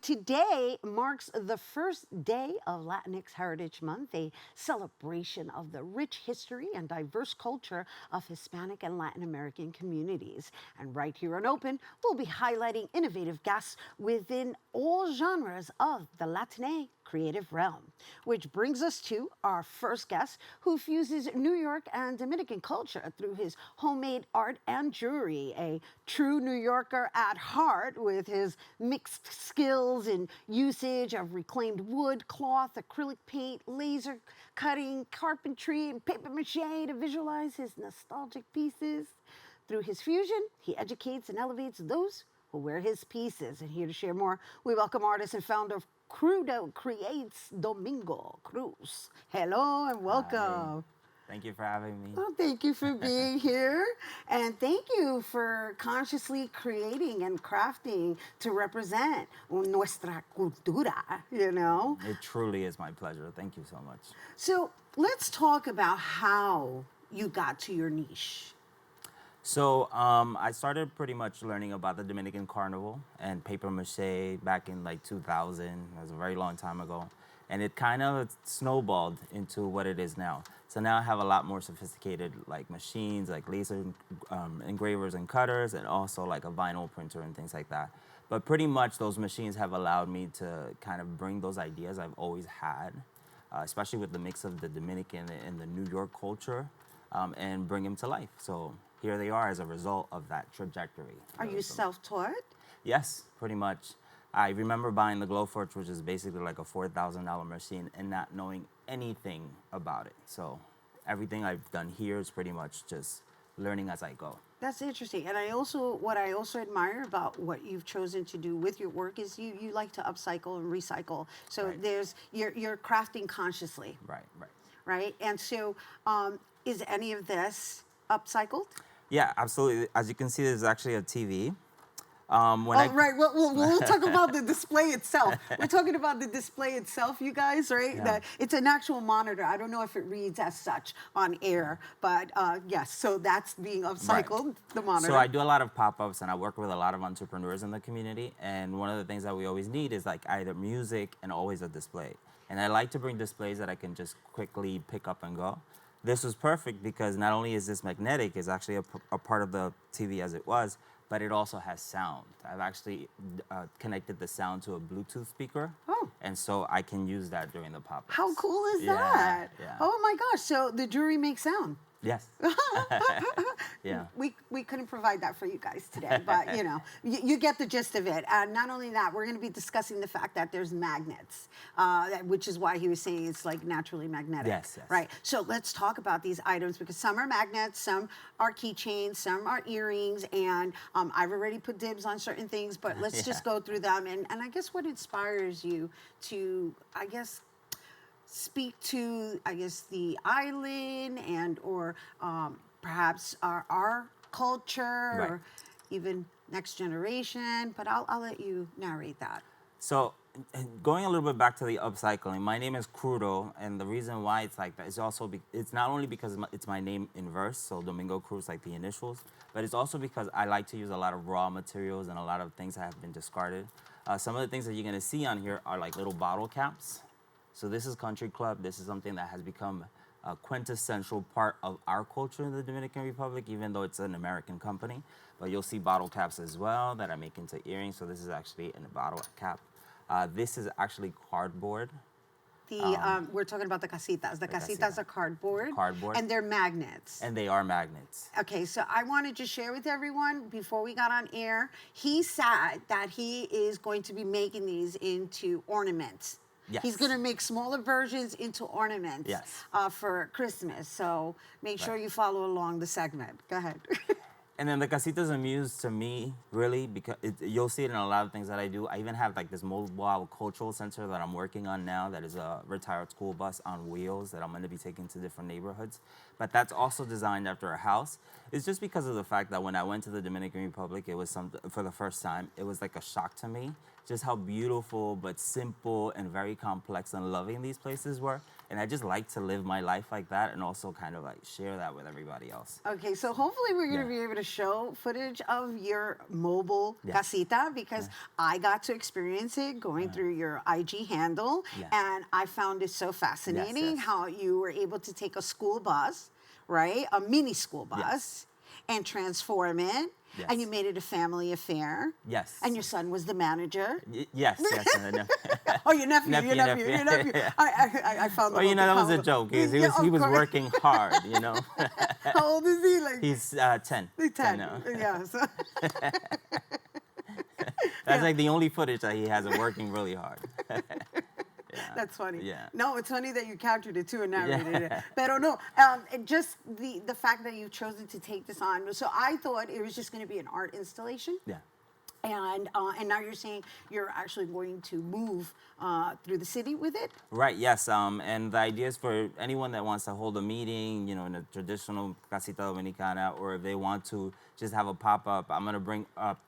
today marks the first day of Latinx Heritage Month, a celebration of the rich history and diverse culture of Hispanic and Latin American communities. And right here on Open, we'll be highlighting innovative guests within all genres of the Latinx creative realm. Which brings us to our first guest, who fuses New York and Dominican culture through his homemade art and jewelry, a true New Yorker at heart with his mixed skills and usage of reclaimed wood, cloth, acrylic paint, laser cutting, carpentry, and paper mache to visualize his nostalgic pieces. Through his fusion, he educates and elevates those who wear his pieces. And here to share more, we welcome artist and founder of Crudo Creates, Domingo Cruz. Hello and welcome. Hi. Thank you for having me. Well, thank you for being here. And thank you for consciously creating and crafting to represent nuestra cultura, you know? It truly is my pleasure. Thank you so much. So let's talk about how you got to your niche. So I started pretty much learning about the Dominican Carnival and paper mache back in like 2000. That was a very long time ago. And it kind of snowballed into what it is now. So now I have a lot more sophisticated like machines, like laser engravers and cutters, and also like a vinyl printer and things like that. But pretty much those machines have allowed me to kind of bring those ideas I've always had, especially with the mix of the Dominican and the New York culture, and bring them to life. So here they are as a result of that trajectory. Are you self-taught? Yes, pretty much. I remember buying the Glowforge, which is basically like a $4,000 machine, and not knowing anything about it. So everything I've done here is pretty much just learning as I go. That's interesting. And what I also admire about what you've chosen to do with your work is you like to upcycle and recycle. So Right. you're crafting consciously. Right. Right? And so is any of this upcycled? Yeah, absolutely. As you can see, there's actually a TV. Right. We'll talk about the display itself. We're talking about the display itself, you guys, right? Yeah. That it's an actual monitor. I don't know if it reads as such on air, but yes. So that's being upcycled, Right. the monitor. So I do a lot of pop-ups, and I work with a lot of entrepreneurs in the community. And one of the things that we always need is like either music and always a display. And I like to bring displays that I can just quickly pick up and go. This was perfect because not only is this magnetic, it's actually a part of the TV as it was, but it also has sound. I've actually connected the sound to a Bluetooth speaker. Oh. And so I can use that during the pop-ups. How cool is Yeah, that? yeah. Oh my gosh! So the jewelry makes sound. Yes. Yeah. We couldn't provide that for you guys today, but you know, you get the gist of it. And not only that, we're going to be discussing the fact that there's magnets, which is why he was saying it's like naturally magnetic. Yes. Right. So let's talk about these items because some are magnets, some are keychains, some are earrings, and I've already put dibs on certain things, but let's just go through them. And I guess what inspires you to, I guess, speak to, I guess, the island and or perhaps our culture or even next generation, but I'll let you narrate that. So going a little bit back to the upcycling, my name is Crudo, and the reason why it's like that is also, it's not only because it's my name in verse, so Domingo Cruz, like the initials, but it's also because I like to use a lot of raw materials and a lot of things that have been discarded. Some of the things that you're gonna see on here are like little bottle caps. So this is Country Club. This is something that has become a quintessential part of our culture in the Dominican Republic, even though it's an American company. But you'll see bottle caps as well that I make into earrings. So this is actually a bottle cap. This is actually cardboard. We're talking about the casitas. The casitas are cardboard. Cardboard. And they're magnets. And they are magnets. Okay, so I want to just share with everyone, before we got on air, he said that he is going to be making these into ornaments. Yes. He's going to make smaller versions into ornaments for Christmas. So make sure you follow along the segment. Go ahead. And then the casitas amuse to me, really, because you'll see it in a lot of things that I do. I even have like this mobile cultural center that I'm working on now that is a retired school bus on wheels that I'm going to be taking to different neighborhoods. But that's also designed after a house. It's just because of the fact that when I went to the Dominican Republic, it was for the first time, it was like a shock to me just how beautiful but simple and very complex and loving these places were. And I just like to live my life like that and also kind of like share that with everybody else. Okay, so hopefully we're going to Yeah. be able to show footage of your mobile Yeah. casita because I got to experience it going through your IG handle, Yeah. and I found it so fascinating yes. how you were able to take a school bus, right, a mini school bus, Yes. and transform it, Yes. and you made it a family affair. Yes. And your son was the manager. Yes, and then Oh, your nephew, Nephew, your nephew, nephew. your nephew. I found the well, you whole know, that thing. was a joke. He Yeah, was of course. working hard, you know. How old is he? Like He's 10. 10. now. Yeah. So. That's like the only footage that he has of working really hard. That's funny. Yeah. No, it's funny that you captured it too and narrated Yeah. it. But no, just the fact that you've chosen to take this on. So I thought it was just going to be an art installation. Yeah. And now you're saying you're actually going to move through the city with it. Right, yes. And the idea is for anyone that wants to hold a meeting, you know, in a traditional Casita Dominicana, or if they want to just have a pop-up, I'm going to bring up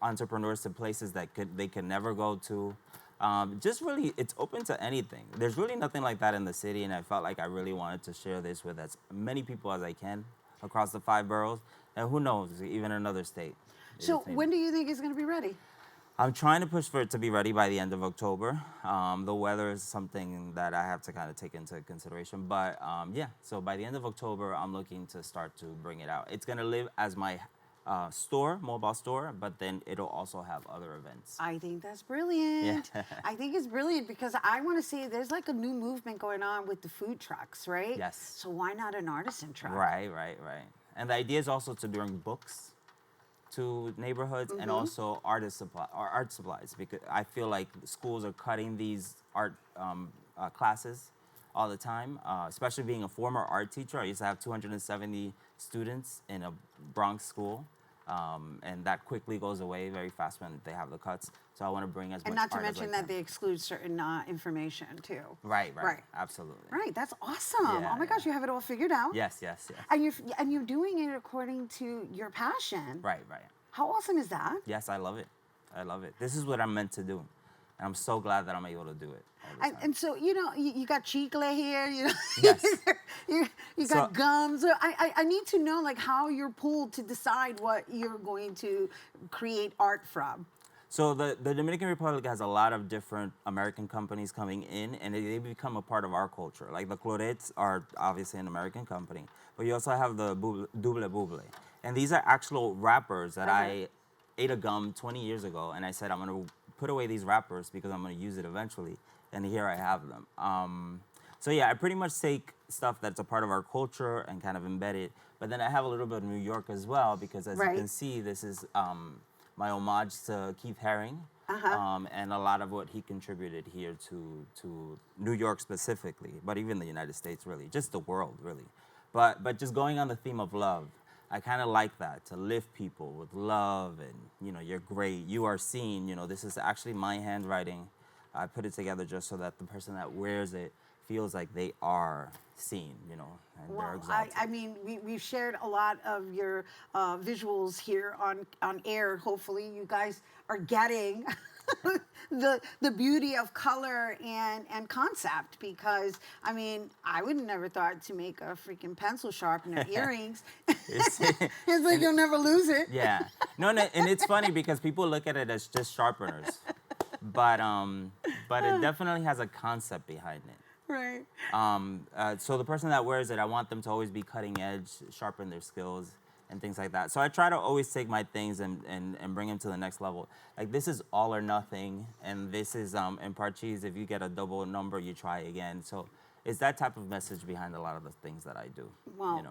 entrepreneurs to places that they could never go to. Just really, it's open to anything. There's really nothing like that in the city, and I felt like I really wanted to share this with as many people as I can across the 5 boroughs, and who knows, even another state. So when do you think it's going to be ready? I'm trying to push for it to be ready by the end of October. The weather is something that I have to kind of take into consideration. But yeah, so by the end of October, I'm looking to start to bring it out. It's going to live as my store, mobile store, but then it'll also have other events. I think that's brilliant. Yeah. I think it's brilliant because I want to see there's like a new movement going on with the food trucks, right? Yes. So why not an artisan truck? Right. And the idea is also to bring books to neighborhoods and also art supplies, because I feel like schools are cutting these art classes all the time, especially being a former art teacher. I used to have 270 students in a Bronx school, and that quickly goes away very fast when they have the cuts. So I want to bring as And much not to art as I mention that can. they exclude certain information too. Right, absolutely. Right, that's awesome. Yeah, Oh my gosh, you have it all figured out. Yes. And you're doing it according to your passion. Right. How awesome is that? Yes, I love it. This is what I'm meant to do, and I'm so glad that I'm able to do it all the time. And so you got chicle here, Yes. you got gums. I need to know like how you're pulled to decide what you're going to create art from. So the Dominican Republic has a lot of different American companies coming in, and they become a part of our culture. Like the Crudo are obviously an American company, but you also have the Double Buble. And these are actual wrappers that I ate a gum 20 years ago, and I said, I'm going to put away these wrappers because I'm going to use it eventually. And here I have them. So yeah, I pretty much take stuff that's a part of our culture and kind of embed it. But then I have a little bit of New York as well, because as you can see, this is my homage to Keith Haring, and a lot of what he contributed here to New York specifically, but even the United States, really, just the world, really. But just going on the theme of love, I kind of like that, to lift people with love and, you're great, you are seen. This is actually my handwriting. I put it together just so that the person that wears it feels like they are seen, and they're exalted. I mean, we've shared a lot of your visuals here on air. Hopefully you guys are getting the beauty of color and concept, because I mean, I would have never thought to make a freaking pencil sharpener earrings. It's like you'll never lose it. Yeah. No, and it's funny because people look at it as just sharpeners, but it definitely has a concept behind it. Right. So the person that wears it, I want them to always be cutting edge, sharpen their skills, and things like that. So I try to always take my things and bring them to the next level. Like, this is all or nothing, and this is in Parcheesi, if you get a double number, you try again. So it's that type of message behind a lot of the things that I do. Well,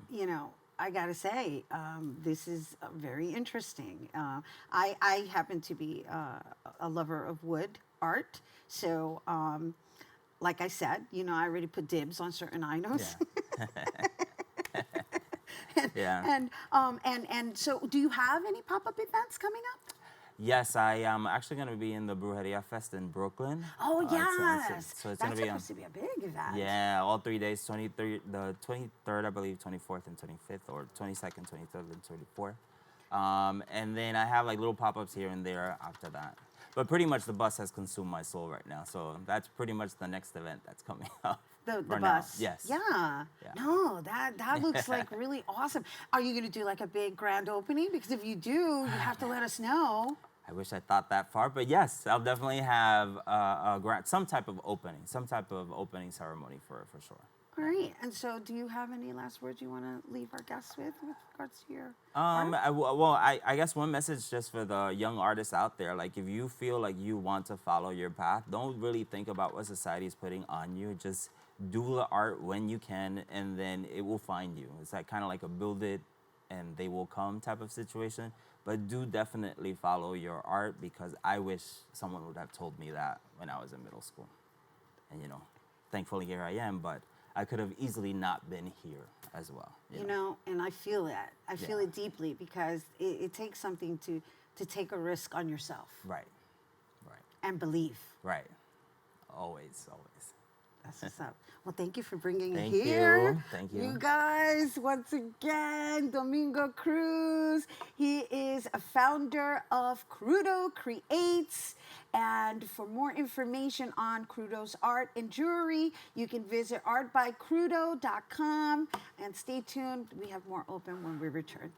I gotta say, this is very interesting. I happen to be a lover of wood art, so like I said, I already put dibs on certain items. Yeah. And so, do you have any pop-up events coming up? Yes, I am actually going to be in the Brujeria Fest in Brooklyn. Oh, yes. So it's That's going to be supposed to be a big event. Yeah, all 3 days, the 23rd, I believe, 24th and 25th, or 22nd, 23rd, and 24th. And then I have like little pop-ups here and there after that. But pretty much the bus has consumed my soul right now. So that's pretty much the next event that's coming up. The for now. bus. Yes. Yeah. Yeah. No, that looks like really awesome. Are you going to do like a big grand opening? Because if you do, you have to let us know. I wish I thought that far, but yes, I'll definitely have some type of opening ceremony for sure. All right. And so, do you have any last words you want to leave our guests with regards to your art? I guess one message just for the young artists out there, like if you feel like you want to follow your path, don't really think about what society is putting on you. Just do the art when you can, and then it will find you. It's like kind of like a build it and they will come type of situation. But do definitely follow your art, because I wish someone would have told me that when I was in middle school. And thankfully here I am, but I could have easily not been here as well. You know, and I feel that. I feel it deeply, because it takes something to take a risk on yourself. Right. And believe. Right. Always. That's what's up. Well, thank you for bringing it Thank here. you. Thank you. You guys, once again, Domingo Cruz. He is a founder of Crudo Creates. And for more information on Crudo's art and jewelry, you can visit artbycrudo.com. And stay tuned. We have more open when we return.